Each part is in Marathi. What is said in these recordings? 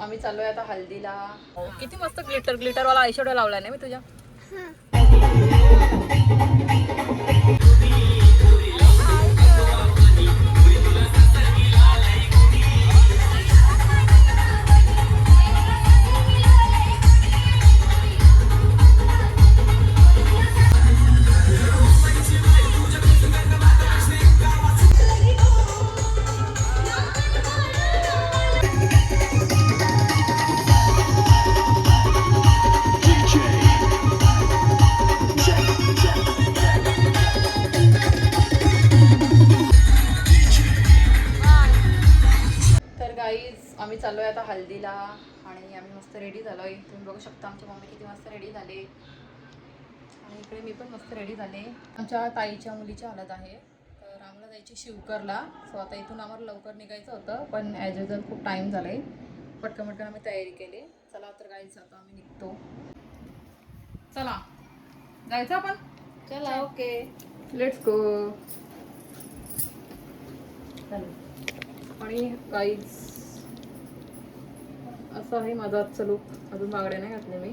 आम्ही चाललोय आता हल्दीला. किती मस्त ग्लिटर ग्लिटर वाला आयशॅडो लावलाय ना मी तुझ्या. आम्ही चाललोय आता हल्दीला आणि आम्ही मस्त रेडी झालोय. तुम्ही बघू शकता आमची मम्मी किती मस्त रेडी झाले आणि इकडे मी पण मस्त रेडी झाले. आमच्या ताईच्या मुलीची हालत आहे, तर आम्हाला जायची शिवकरला. सो आता इथून आम्हाला लवकर निघायचं होतं, पण ॲज युजल खूप टाईम झाला आहे. पटकन आम्ही तयारी केली. चला तर गाईच आता आम्ही निघतो. चला जायचं आपण. चला ओके लेट्स गो. आणि गाईज असं आहे माझा आजचा लूक. अजून बांगड्या नाही घातले मी.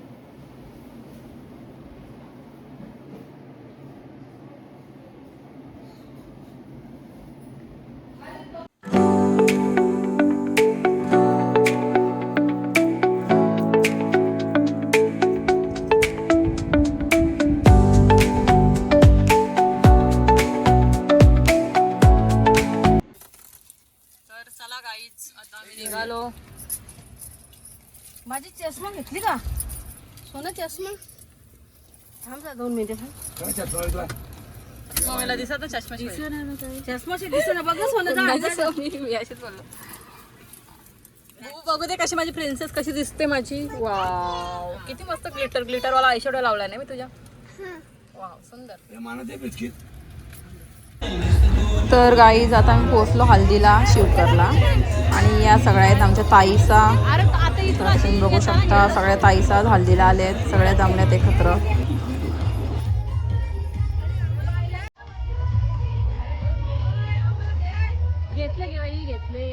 तर चला गाईज आता आम्ही निघालो. माझी चष्मा घेतली का? सोनं चष्मा थांबा 2 मिनिटं. मला दिसत चष्मा चष्माशी दिसत बघ सोनं. मी अशीच बोललो. बघू दे कशी माझी प्रिन्सेस कशी दिसते माझी. वाव किती मस्त ग्लिटर ग्लिटर वाला आयशॅडो लावलाय ना मी तुझ्या. वाव सुंदर. तर गाईज आता आम्ही पोहोचलो हल्दीला शिवकरला आणि या सगळ्या आहेत आमच्या ताईचा. तर तुम्ही बघू शकता सगळ्या ताईचा हल्दीला आले आहेत. सगळ्या जमल्यात एकत्र. घेतले की बाई घेतले.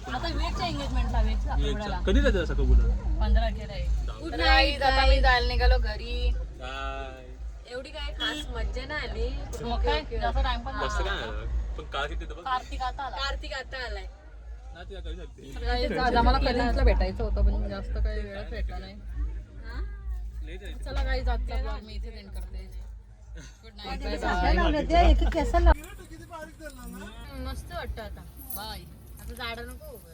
आता वेगच्या एंगेजमेंटला वेगच्या कधी जायचं असं कबूतर 15 केलं आहे. तर guys, आता मी जायला निघालो घरी. एवढी काय खास मज्जा नाही आली. मग काय जास्त टाइम पण जास्त नाही. काय नाही. पण काल किती बघ कार्तिक आता आला. कार्तिक आता आलाय. ना तुला कधी सांगते Guys, आज आम्हाला कलिंगला भेटायचं होतं पण जास्त काही वेळच भेटला नाही. लय जायचं. चला गाईज आजचा ब्लॉग मी इथे एंड करते. Good night. मस्त वाटतं आता. बाय. आता झाड नको उभं.